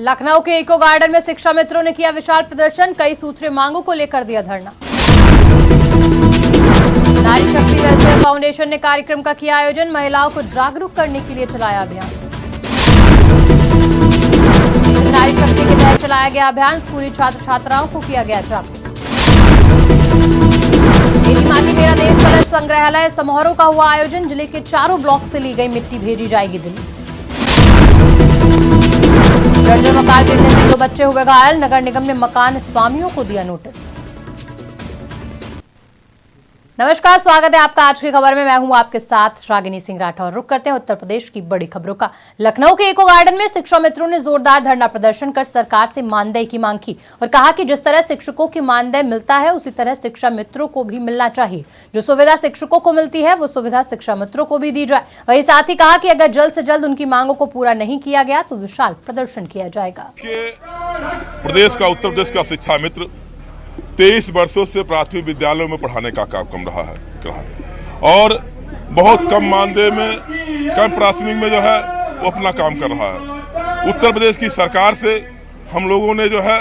लखनऊ के eco garden में शिक्षा मित्रों ने किया विशाल प्रदर्शन, कई सूत्रीय मांगों को लेकर दिया धरना। नारी शक्ति वेलफेयर फाउंडेशन ने कार्यक्रम का किया आयोजन, महिलाओं को जागरूक करने के लिए चलाया अभियान। नारी शक्ति के तहत चलाया गया अभियान, स्कूली छात्र छात्राओं को किया गया जागरूक। मेरी मां की मेरा देश कलश संग्रहालय समारोह का हुआ आयोजन, जिले के चारों ब्लॉक से ली गई मिट्टी भेजी जाएगी दिल्ली। जर्जर मकान गिरने से 2 बच्चे हुए घायल, नगर निगम ने मकान स्वामियों को दिया नोटिस। नमस्कार, स्वागत है आपका आज की खबर में। मैं हूं आपके साथ रागिनी सिंह राठौर। रुक करते हैं उत्तर प्रदेश की बड़ी खबरों का। लखनऊ के इको गार्डन में शिक्षा मित्रों ने जोरदार धरना प्रदर्शन कर सरकार से मानदेय की मांग की और कहा कि जिस तरह शिक्षकों की मानदेय मिलता है उसी तरह शिक्षा मित्रों को भी मिलना चाहिए। जो सुविधा शिक्षकों को मिलती है वो सुविधा शिक्षा मित्रों को भी दी जाए। वहीं साथ ही कहा कि अगर जल्द से जल्द उनकी मांगों को पूरा नहीं किया गया तो विशाल प्रदर्शन किया जाएगा। प्रदेश का उत्तर प्रदेश का शिक्षा मित्र 23 वर्षों से प्राथमिक विद्यालयों में पढ़ाने का काम रहा है और बहुत कम मानदेय में, कम प्राथमिक में जो है वो अपना काम कर रहा है। उत्तर प्रदेश की सरकार से हम लोगों ने जो है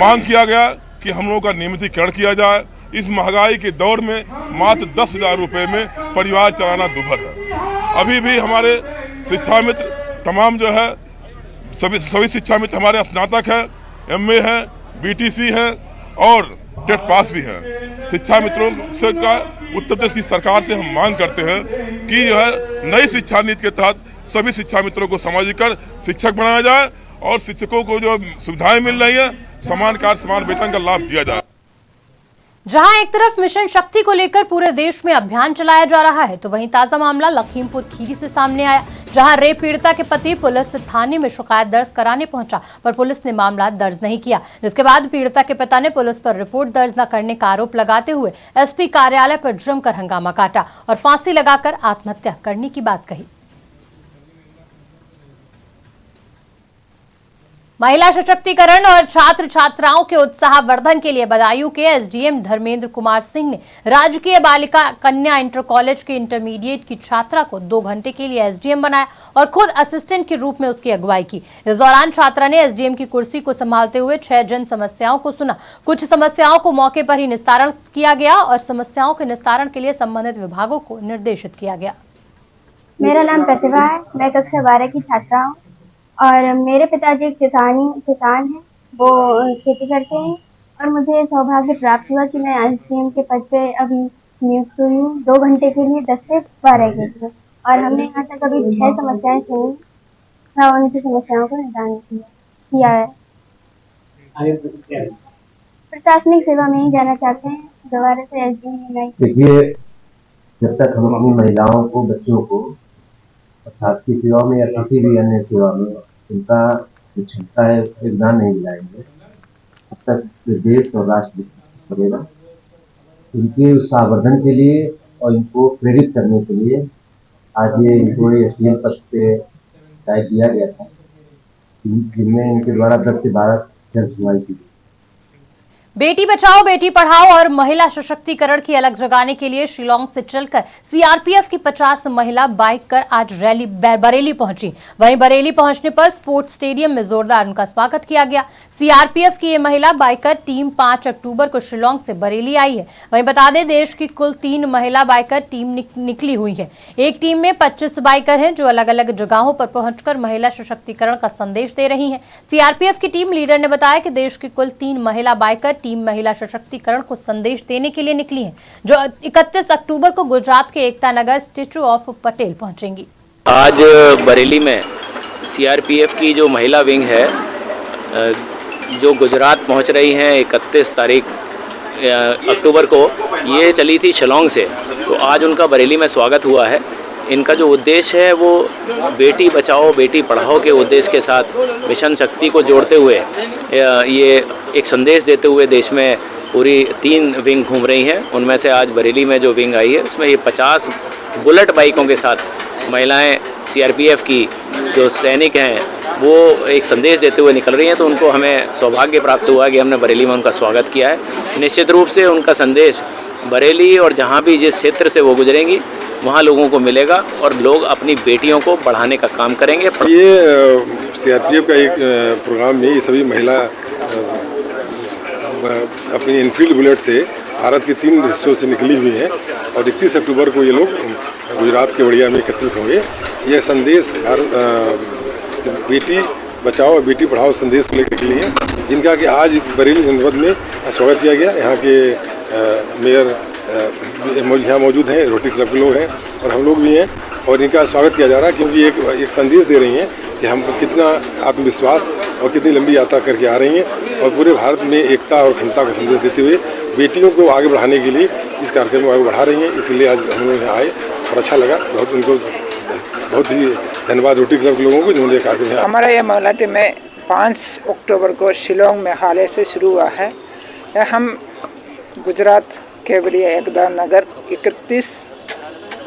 मांग किया गया कि हम लोगों का नियमितीकरण किया जाए। इस महंगाई के दौर में मात्र 10,000 रुपये में परिवार चलाना दुभर है। अभी भी हमारे शिक्षा मित्र तमाम जो है सभी शिक्षा मित्र हमारे स्नातक हैं, MA हैं, BTC हैं और टेट पास भी हैं। शिक्षा मित्रों से का उत्तर प्रदेश की सरकार से हम मांग करते हैं कि जो है नई शिक्षा नीति के तहत सभी शिक्षा मित्रों को समाजीकरण शिक्षक बनाया जाए और शिक्षकों को जो सुविधाएं मिल रही है समान कार्य समान वेतन का लाभ दिया जाए। जहां एक तरफ मिशन शक्ति को लेकर पूरे देश में अभियान चलाया जा रहा है तो वहीं ताजा मामला लखीमपुर खीरी से सामने आया, जहां रेप पीड़िता के पति पुलिस थाने में शिकायत दर्ज कराने पहुंचा पर पुलिस ने मामला दर्ज नहीं किया, जिसके बाद पीड़िता के पिता ने पुलिस पर रिपोर्ट दर्ज न करने का आरोप लगाते हुए SP कार्यालय पर जमकर हंगामा काटा और फांसी लगाकर आत्महत्या करने की बात कही। महिला सशक्तिकरण और छात्र छात्राओं के उत्साहवर्धन के लिए बदायूं के SDM धर्मेंद्र कुमार सिंह ने राजकीय बालिका कन्या इंटर कॉलेज के इंटरमीडिएट की छात्रा को 2 घंटे के लिए SDM बनाया और खुद असिस्टेंट के रूप में उसकी अगुवाई की। इस दौरान छात्रा ने SDM की कुर्सी को संभालते हुए 6 जन समस्याओं को सुना। कुछ समस्याओं को मौके पर ही निस्तारण किया गया और समस्याओं के निस्तारण के लिए संबंधित विभागों को निर्देशित किया गया। मेरा नाम प्रतिभा है, मैं कक्षा 12 की छात्रा हूँ और मेरे पिताजी एक किसान हैं, वो खेती करते हैं और मुझे सौभाग्य प्राप्त हुआ कि मैं SDM के पद पे अभी नियुक्त हुई हूँ 2 घंटे के लिए 10 से 12 के लिए। और हमने यहाँ तक अभी 6 समस्याएं सुनी और उनकी समस्याओं को निदान किया है। प्रशासनिक सेवा में ही जाना चाहते हैं, दोबारा से SDM में नहीं। देखिए, जब तक हम अपनी महिलाओं को, बच्चों को शासकीय सेवा में या किसी भी अन्य सेवा में उनका जो क्षमता है योगदान नहीं दिलाएंगे तब तक देश और राष्ट्र बनेगा। इनके उत्साहवर्धन के लिए और इनको प्रेरित करने के लिए आज ये इनको SDM पद पे शायद दिया गया था, जिनमें इनके द्वारा 10 से 12 जन सुनवाई की। बेटी बचाओ बेटी पढ़ाओ और महिला सशक्तिकरण की अलग जगाने के लिए शिलांग से चलकर CRPF की 50 महिला बाइक कर आज रैली बरेली पहुंची। वहीं बरेली पहुंचने पर स्पोर्ट्स स्टेडियम में जोरदार उनका स्वागत किया गया। CRPF की ये महिला बाइकर टीम 5 अक्टूबर को शिलांग से बरेली आई है। वहीं बता दें, देश की कुल 3 महिला बाइकर टीम निकली हुई है। एक टीम में 25 बाइकर हैं जो अलग अलग जगहों पर पहुंचकर महिला सशक्तिकरण का संदेश दे रही है। CRPF की टीम लीडर ने बताया कि देश की कुल 3 महिला बाइकर टीम महिला सशक्तिकरण को संदेश देने के लिए निकली है, जो 31 अक्टूबर को गुजरात के एकता नगर स्टैचू ऑफ पटेल पहुंचेंगी। आज बरेली में CRPF की जो महिला विंग है जो गुजरात पहुंच रही हैं 31 तारीख अक्टूबर को, ये चली थी शिलांग से, तो आज उनका बरेली में स्वागत हुआ है। इनका जो उद्देश्य है वो बेटी बचाओ बेटी पढ़ाओ के उद्देश्य के साथ मिशन शक्ति को जोड़ते हुए ये एक संदेश देते हुए देश में पूरी 3 विंग घूम रही हैं। उनमें से आज बरेली में जो विंग आई है उसमें ये 50 बुलेट बाइकों के साथ महिलाएं CRPF की जो सैनिक हैं वो एक संदेश देते हुए निकल रही हैं। तो उनको हमें सौभाग्य प्राप्त हुआ कि हमने बरेली में उनका स्वागत किया है। निश्चित रूप से उनका संदेश बरेली और जहाँ भी जिस क्षेत्र से वो गुजरेंगी वहाँ लोगों को मिलेगा और लोग अपनी बेटियों को पढ़ाने का काम करेंगे। ये सीआरपीएफ का एक प्रोग्राम में ये सभी महिला अपनी इनफील्ड बुलेट से भारत के 3 हिस्सों से निकली हुई हैं और 31 अक्टूबर को ये लोग गुजरात के वड़िया में एकत्रित होंगे। यह संदेश बेटी बचाओ और बेटी पढ़ाओ संदेश को लेकर निकली हैं, जिनका कि आज बरेली जनपद में स्वागत किया गया। यहाँ के मेयर यहाँ मौजूद हैं, रोटरी क्लब के लोग हैं और हम लोग भी हैं और इनका स्वागत किया जा रहा है, क्योंकि एक संदेश दे रही हैं कि हम कितना आत्मविश्वास और कितनी लंबी यात्रा करके आ रही हैं और पूरे भारत में एकता और अखंडता का संदेश देते हुए बेटियों को आगे बढ़ाने के लिए इस कार्यक्रम को आगे बढ़ा रही हैं। इसलिए आज हम लोग यहाँ आए और अच्छा लगा, उनको बहुत ही धन्यवाद रोटरी क्लब के लोगों को जिन्होंने कार्यक्रम है। हमारा ये महिला टीम में 5 अक्टूबर को शिलोंग में हाल से शुरू हुआ है। हम गुजरात केवड़िया एकता नगर 31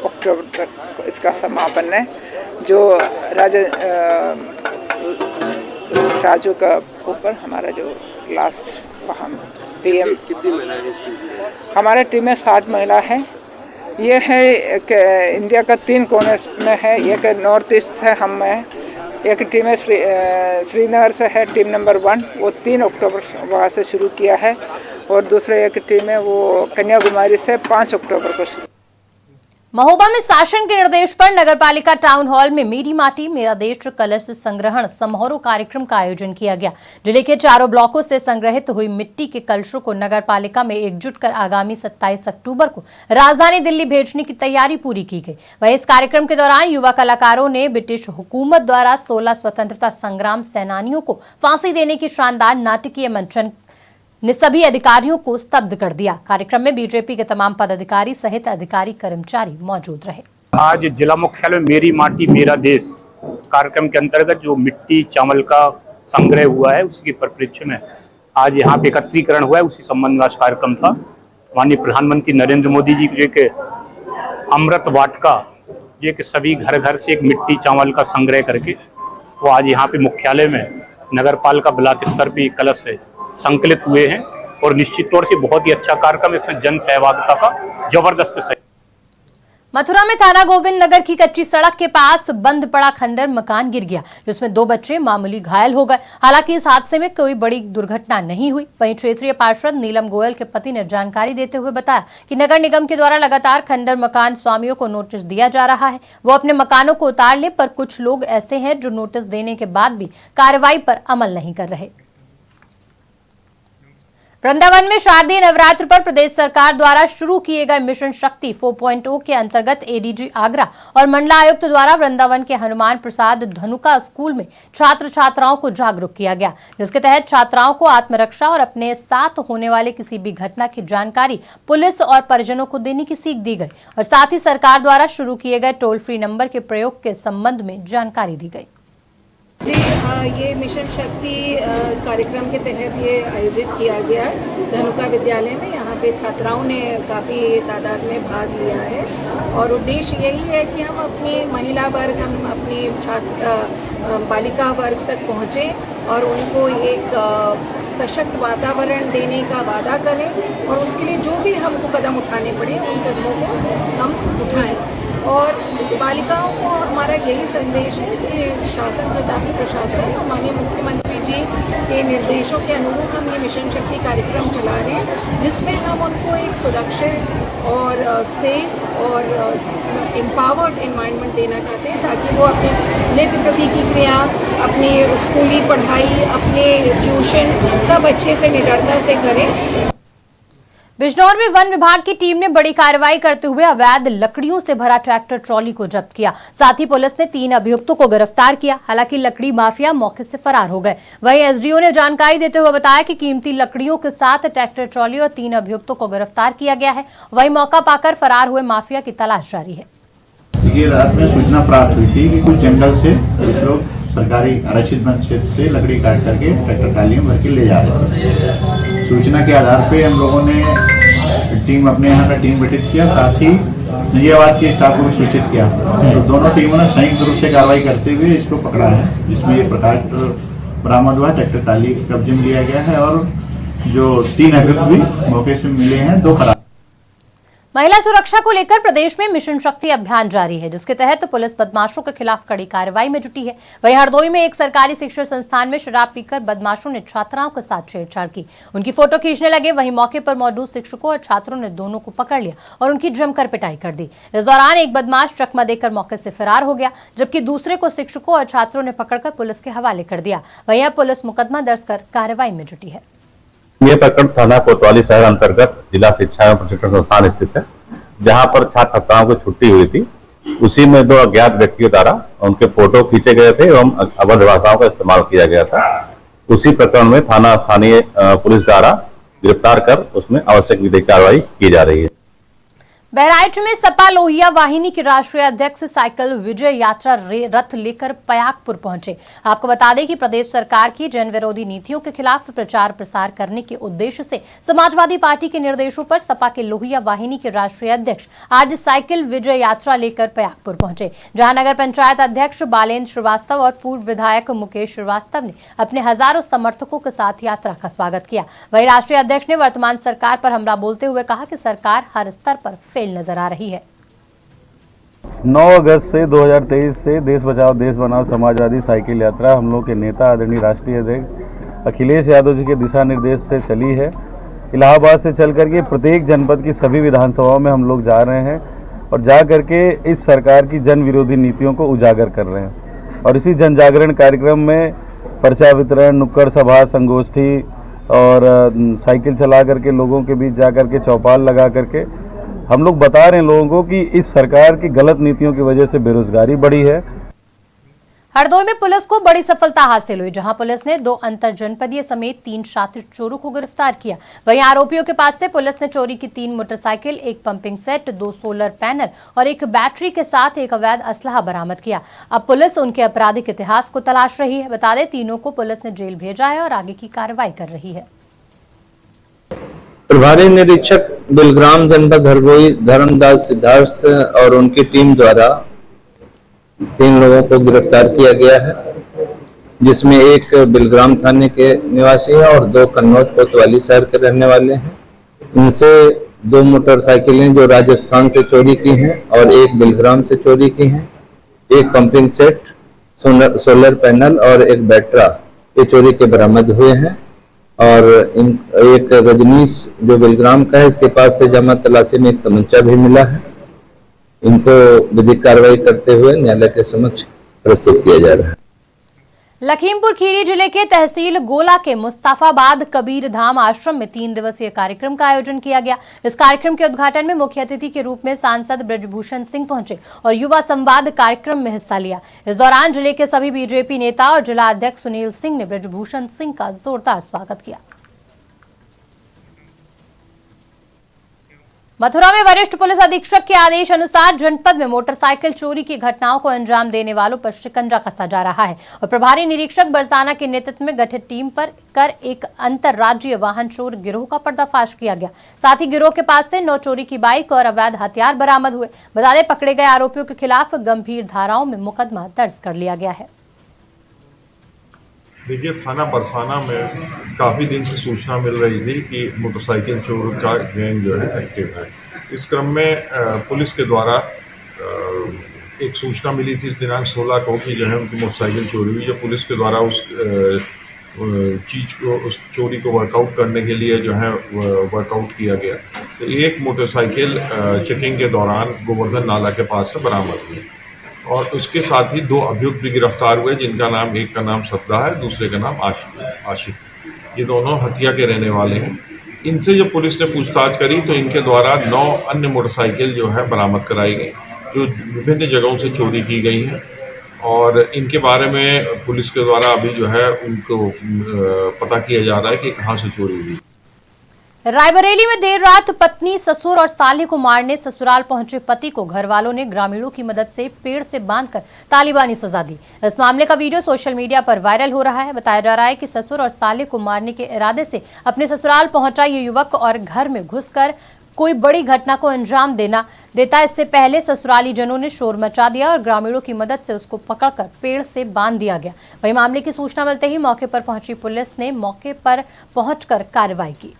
अक्टूबर तक इसका समापन है, जो स्टैचू का ऊपर हमारा जो लास्ट वहाँ पीएम। हमारे टीम में 60 महिला है। ये है एक इंडिया का 3 कोने में है, एक नॉर्थ ईस्ट से हम हैं, एक टीम है श्रीनगर से है टीम नंबर 1, वो 3 अक्टूबर वहाँ से शुरू किया है और दूसरे एक टीम है वो कन्याकुमारी से 5 अक्टूबर को शुरू। महोबा में शासन के निर्देश पर नगरपालिका टाउन हॉल में मेरी माटी मेरा देश कलश संग्रहण समारोह कार्यक्रम का आयोजन किया गया। जिले के चारों ब्लॉकों से संग्रहित हुई मिट्टी के कलशों को नगरपालिका में एकजुट कर आगामी 27 अक्टूबर को राजधानी दिल्ली भेजने की तैयारी पूरी की गई। वहीं इस कार्यक्रम के दौरान युवा कलाकारों ने ब्रिटिश हुकूमत द्वारा 16 स्वतंत्रता संग्राम सेनानियों को फांसी देने की शानदार नाटकीय मंचन ने सभी अधिकारियों को स्तब्ध कर दिया। कार्यक्रम में बीजेपी के तमाम पदाधिकारी सहित अधिकारी कर्मचारी मौजूद रहे। आज जिला मुख्यालय मेरी माटी मेरा देश कार्यक्रम के अंतर्गत जो मिट्टी चावल का संग्रह हुआ है उसके परिप्रेक्ष्य में आज यहाँ पे एकत्रीकरण हुआ है। उसी संबंध में आज कार्यक्रम था। माननीय प्रधानमंत्री नरेंद्र मोदी जी जो के अमृत वाटिका जो कि सभी घर घर से एक मिट्टी चावल का संग्रह करके वो आज यहाँ पे मुख्यालय में नगरपालिका ब्लॉक स्तर पे कलश है संकलित हुए हैं और निश्चित तौर से बहुत ही अच्छा कार्यक्रम, इसमें जन सहभागिता का जबरदस्त सहयोग। मथुरा में थाना गोविंद नगर की कच्ची सड़क के पास बंद पड़ा खंडर मकान गिर गया, जिसमें 2 बच्चे मामूली घायल हो गए। हालांकि इस हादसे में कोई बड़ी दुर्घटना नहीं हुई। वहीं क्षेत्रीय पार्षद नीलम गोयल के पति ने जानकारी देते हुए बताया कि नगर निगम के द्वारा लगातार खंडर मकान स्वामियों को नोटिस दिया जा रहा है, वो अपने मकानों को उतार ले, पर कुछ लोग ऐसे हैं जो नोटिस देने के बाद भी कार्रवाई पर अमल नहीं कर रहे। वृंदावन में शारदीय नवरात्र पर प्रदेश सरकार द्वारा शुरू किए गए मिशन शक्ति 4.0 के अंतर्गत एडीजी आगरा और मंडलायुक्त द्वारा वृंदावन के हनुमान प्रसाद धनुका स्कूल में छात्र छात्राओं को जागरूक किया गया, जिसके तहत छात्राओं को आत्मरक्षा और अपने साथ होने वाले किसी भी घटना की जानकारी पुलिस और परिजनों को देने की सीख दी गई और साथ ही सरकार द्वारा शुरू किए गए टोल फ्री नंबर के प्रयोग के संबंध में जानकारी दी गई। जी ये मिशन शक्ति कार्यक्रम के तहत ये आयोजित किया गया धनुका विद्यालय में। यहाँ पे छात्राओं ने काफ़ी तादाद में भाग लिया है और उद्देश्य यही है कि हम अपनी महिला वर्ग, हम अपनी बालिका वर्ग तक पहुँचें और उनको एक सशक्त वातावरण देने का वादा करें और उसके लिए जो भी हमको कदम उठाने पड़े उन कदमों को हम उठाएं। और बालिकाओं को हमारा यही संदेश है कि शासन प्रतापी प्रशासन और माननीय मुख्यमंत्री जी के निर्देशों के अनुरूप हम ये मिशन शक्ति कार्यक्रम चला रहे हैं, जिसमें हम उनको एक सुरक्षित और सेफ और एम्पावर्ड एनवायरनमेंट देना चाहते हैं, ताकि वो अपने नित्य प्रति की क्रिया, अपनी स्कूली पढ़ाई, अपने ट्यूशन सब अच्छे से निडरता से करें। बिजनौर में वन विभाग की टीम ने बड़ी कार्रवाई करते हुए अवैध लकड़ियों से भरा ट्रैक्टर ट्रॉली को जब्त किया। साथ ही पुलिस ने 3 अभियुक्तों को गिरफ्तार किया। हालांकि लकड़ी माफिया मौके से फरार हो गए। वहीं एसडीओ ने जानकारी देते हुए बताया कि कीमती लकड़ियों के साथ ट्रैक्टर ट्रॉली और 3 अभियुक्तों को गिरफ्तार किया गया है। वहीं मौका पाकर फरार हुए माफिया की तलाश जारी है। ये रात में सूचना प्राप्त हुई थी कि कुछ जंगल से कुछ लोग सरकारी आरक्षित वन क्षेत्र से लकड़ी काट करके ट्रैक्टर ट्रालियों भर के ले जा रहे थे। सूचना के आधार पे हम लोगों ने टीम अपने यहाँ का टीम गठित किया, साथ ही नजियाबाद के स्टाफ को भी सूचित किया। तो दोनों टीमों ने संयुक्त रूप से कार्रवाई करते हुए इसको पकड़ा है, जिसमें ये प्रकाश बरामद हुआ, ट्रैक्टर ट्राली कब्जे में लिया गया है और जो 3 अभियुक्त भी मौके से मिले हैं, 2 फरार। महिला सुरक्षा को लेकर प्रदेश में मिशन शक्ति अभियान जारी है, जिसके तहत पुलिस बदमाशों के खिलाफ कड़ी कार्रवाई में जुटी है। वहीं हरदोई में एक सरकारी शिक्षण संस्थान में शराब पीकर बदमाशों ने छात्राओं के साथ छेड़छाड़ की, उनकी फोटो खींचने लगे। वहीं मौके पर मौजूद शिक्षकों और छात्रों ने दोनों को पकड़ लिया और उनकी जमकर पिटाई कर दी। इस दौरान एक बदमाश चकमा देकर मौके से फरार हो गया, जबकि दूसरे को शिक्षकों और छात्रों ने पकड़कर पुलिस के हवाले कर दिया। वहीं अब पुलिस मुकदमा दर्ज कर कार्रवाई में जुटी है। ये प्रकरण थाना कोतवाली शहर अंतर्गत जिला शिक्षा एवं प्रशिक्षण संस्थान स्थित है, जहां पर छात्र छात्राओं को छुट्टी हुई थी। उसी में दो अज्ञात व्यक्तियों द्वारा उनके फोटो खींचे गए थे एवं अवैध भाषाओं का इस्तेमाल किया गया था। उसी प्रकरण में थाना स्थानीय पुलिस द्वारा गिरफ्तार कर उसमें आवश्यक विधिक कार्रवाई की जा रही है। बहराइच में सपा लोहिया वाहिनी के राष्ट्रीय अध्यक्ष साइकिल विजय यात्रा रथ लेकर पयागपुर पहुंचे। आपको बता दें कि प्रदेश सरकार की जन विरोधी नीतियों के खिलाफ प्रचार प्रसार करने के उद्देश्य से समाजवादी पार्टी के निर्देशों पर सपा के लोहिया वाहिनी के राष्ट्रीय अध्यक्ष आज साइकिल विजय यात्रा लेकर पयागपुर पहुंचे, जहां नगर पंचायत अध्यक्ष बालेन्द्र श्रीवास्तव और पूर्व विधायक मुकेश श्रीवास्तव ने अपने हजारों समर्थकों के साथ यात्रा का स्वागत किया। वहीं राष्ट्रीय अध्यक्ष ने वर्तमान सरकार पर हमला बोलते हुए कहा कि सरकार हर स्तर पर नजर आ रही है। 9 अगस्त से 2023 से देश बचाओ देश बनाओ समाजवादी साइकिल यात्रा हम लोग के नेता आदरणीय राष्ट्रीय अध्यक्ष अखिलेश यादव जी के दिशा निर्देश से चली है। इलाहाबाद से चल करके प्रत्येक जनपद की सभी विधानसभाओं में हम लोग जा रहे हैं और जा करके इस सरकार की जन विरोधी नीतियों को उजागर कर रहे हैं। और इसी जन जागरण कार्यक्रम में पर्चा वितरण, नुक्कड़ सभा, संगोष्ठी और साइकिल चला करके लोगों के बीच जा करके चौपाल लगा करके हम लोग बता रहे हैं लोगों को कि इस सरकार की गलत नीतियों की वजह से बेरोजगारी बढ़ी है। हरदोई में पुलिस को बड़ी सफलता हासिल हुई, जहां पुलिस ने 2 अंतर जनपदीय समेत 3 शातिर चोरों को गिरफ्तार किया। वहीं आरोपियों के पास से पुलिस ने चोरी की 3 motorcycle, 1 pumping set, 2 solar panel और 1 बैटरी के साथ एक अवैध असलहा बरामद किया। अब पुलिस उनके आपराधिक इतिहास को तलाश रही है। बता दें, तीनों को पुलिस ने जेल भेजा है और आगे की कार्रवाई कर रही है। प्रभारी निरीक्षक बिलग्राम जनपद हरदोई धर्मदास सिद्धार्थ और उनकी टीम द्वारा 3 लोगों को गिरफ्तार किया गया है, जिसमें एक बिलग्राम थाने के निवासी है और 2 कन्नौज कोतवाली शहर के रहने वाले हैं। इनसे 2 मोटरसाइकिलें जो राजस्थान से चोरी की हैं और 1 बिलग्राम से चोरी की हैं, 1 पंपिंग सेट, सोलर पैनल और 1 बैटरा ये चोरी के बरामद हुए हैं। और एक रजनीश जो बिलग्राम का है, इसके पास से जमा तलाशी में एक तमंचा भी मिला है। इनको विधिक कार्रवाई करते हुए न्यायालय के समक्ष प्रस्तुत किया जा रहा है। लखीमपुर खीरी जिले के तहसील गोला के मुस्ताफाबाद कबीर धाम आश्रम में 3 दिवसीय कार्यक्रम का आयोजन किया गया। इस कार्यक्रम के उद्घाटन में मुख्य अतिथि के रूप में सांसद ब्रजभूषण सिंह पहुंचे और युवा संवाद कार्यक्रम में हिस्सा लिया। इस दौरान जिले के सभी बीजेपी नेता और जिला अध्यक्ष सुनील सिंह ने ब्रजभूषण सिंह का जोरदार स्वागत किया। मथुरा में वरिष्ठ पुलिस अधीक्षक के आदेश अनुसार जनपद में मोटरसाइकिल चोरी की घटनाओं को अंजाम देने वालों पर शिकंजा कसा जा रहा है और प्रभारी निरीक्षक बरसाना के नेतृत्व में गठित टीम पर कर एक अंतर्राज्यीय वाहन चोर गिरोह का पर्दाफाश किया गया। साथ ही गिरोह के पास से 9 चोरी की बाइक और अवैध हथियार बरामद हुए। बता दें, पकड़े गए आरोपियों के खिलाफ गंभीर धाराओं में मुकदमा दर्ज कर लिया गया है। देखिए, थाना बरसाना में काफ़ी दिन से सूचना मिल रही थी कि मोटरसाइकिल चोर का गैंग जो है एक्टिव है। इस क्रम में पुलिस के द्वारा एक सूचना मिली थी दिनांक 16 को कि जो है उनकी मोटरसाइकिल चोरी हुई। जब पुलिस के द्वारा उस चीज़ को, उस चोरी को वर्कआउट करने के लिए जो है वर्कआउट किया गया, तो एक मोटरसाइकिल चेकिंग के दौरान गोवर्धन नाला के पास से बरामद हुई और उसके साथ ही 2 अभियुक्त भी गिरफ्तार हुए, जिनका नाम, एक का नाम सद्दा है, दूसरे का नाम आशिक। ये दोनों हथिया के रहने वाले हैं। इनसे जब पुलिस ने पूछताछ करी तो इनके द्वारा 9 अन्य मोटरसाइकिल जो है बरामद कराई गई, जो विभिन्न जगहों से चोरी की गई हैं और इनके बारे में पुलिस के द्वारा अभी जो है उनको पता किया जा रहा है कि कहाँ से चोरी हुई। रायबरेली में देर रात पत्नी, ससुर और साले को मारने ससुराल पहुंचे पति को घर वालों ने ग्रामीणों की मदद से पेड़ से बांधकर तालिबानी सजा दी। इस मामले का वीडियो सोशल मीडिया पर वायरल हो रहा है। बताया जा रहा है कि ससुर और साले को मारने के इरादे से अपने ससुराल पहुंचा ये युवक और घर में घुसकर कोई बड़ी घटना को अंजाम देता। इससे पहले ससुराली जनों ने शोर मचा दिया और ग्रामीणों की मदद से उसको पकड़कर पेड़ से बांध दिया गया। वहीं मामले की सूचना मिलते ही मौके पर पहुंची पुलिस ने मौके पर पहुंचकर कार्रवाई की।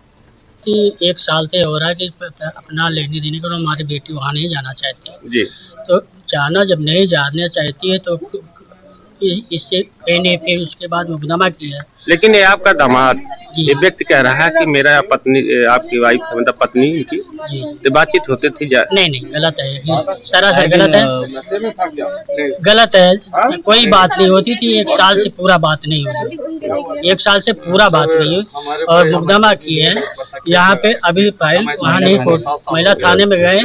कि 1 साल से हो रहा है कि अपना लेने देने को हमारी बेटी वहाँ नहीं जाना चाहती जी। तो जाना जब नहीं जाना चाहती है तो इससे कहने फिर उसके बाद मुकदमा किया। लेकिन ये आपका दामाद ये व्यक्ति कह रहा है कि मेरा पत्नी आपकी वाइफ मतलब पत्नी इनकी तो बातचीत होती थी नहीं गलत है, सरासर गलत है, गलत है। कोई बात नहीं होती थी, 1 साल से पूरा बात नहीं हुई, 1 साल से पूरा बात नहीं हुई और मुकदमा किए हैं। यहाँ पे अभी फाइल वहाँ नहीं, महिला थाने में गए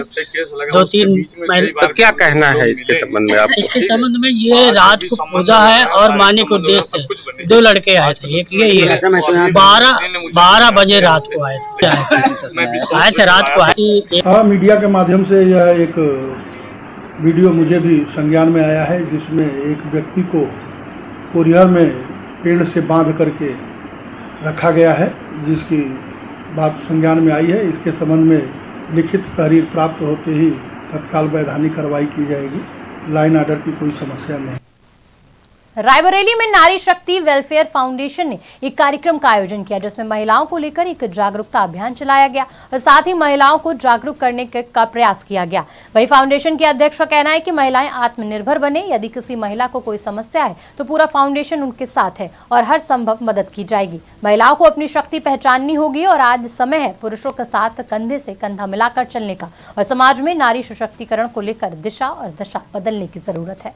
2-3 महीने। तो क्या कहना है इसके संबंध में? इसके संबंध में ये रात को पूजा है और मानिक उद्देश्य से 2 लड़के आए थे, एक ये 12 बजे रात को आए थे रात को आए। हाँ, मीडिया के माध्यम से यह एक वीडियो मुझे भी संज्ञान में आया है जिसमें एक व्यक्ति को कोरिया में पेड़ से बांध करके रखा गया है, जिसकी बात संज्ञान में आई है। इसके संबंध में लिखित तहरीर प्राप्त होते ही तत्काल वैधानिक कार्रवाई की जाएगी। लाइन ऑर्डर की कोई समस्या नहीं। रायबरेली में नारी शक्ति वेलफेयर फाउंडेशन ने एक कार्यक्रम का आयोजन किया जिसमें महिलाओं को लेकर एक जागरूकता अभियान चलाया गया और साथ ही महिलाओं को जागरूक करने का प्रयास किया गया। वही फाउंडेशन के अध्यक्ष का कहना है कि महिलाएं आत्मनिर्भर बने। यदि किसी महिला को कोई समस्या है तो पूरा फाउंडेशन उनके साथ है और हर संभव मदद की जाएगी। महिलाओं को अपनी शक्ति पहचाननी होगी और आज समय है पुरुषों के साथ कंधे से कंधा मिलाकर चलने का और समाज में नारी सशक्तिकरण को लेकर दिशा और दशा बदलने की जरूरत है।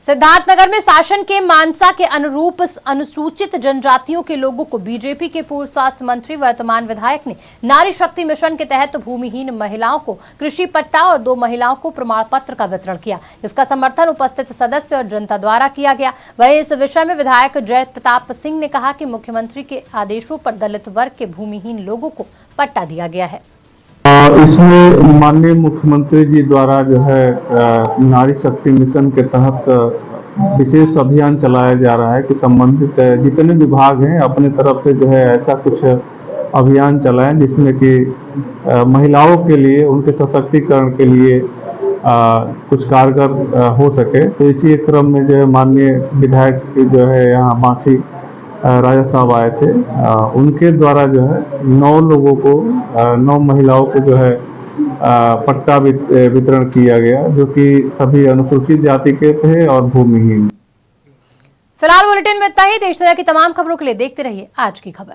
सिद्धार्थनगर में शासन के मानसा के अनुरूप अनुसूचित जनजातियों के लोगों को बीजेपी के पूर्व स्वास्थ्य मंत्री वर्तमान विधायक ने नारी शक्ति मिशन के तहत भूमिहीन महिलाओं को कृषि पट्टा और 2 महिलाओं को प्रमाण पत्र का वितरण किया। इसका समर्थन उपस्थित सदस्य और जनता द्वारा किया गया। वहीं इस विषय में विधायक जय प्रताप सिंह ने कहा कि मुख्यमंत्री के आदेशों पर दलित वर्ग के भूमिहीन लोगों को पट्टा दिया गया है। इसमें माननीय मुख्यमंत्री जी द्वारा जो है नारी शक्ति मिशन के तहत विशेष अभियान चलाया जा रहा है कि संबंधित जितने विभाग हैं अपने तरफ से जो है ऐसा कुछ अभियान चलाएं जिसमें कि महिलाओं के लिए उनके सशक्तिकरण के लिए कुछ कारगर हो सके। तो इसी क्रम में जो है माननीय विधायक जो है यहाँ बांसी राजा साहब आए थे, उनके द्वारा जो है 9 महिलाओं को जो है पट्टा वितरण किया गया जो कि सभी अनुसूचित जाति के थे और भूमिहीन। फिलहाल बुलेटिन में इतना ही। देश दुनिया की तमाम खबरों के लिए देखते रहिए आज की खबर।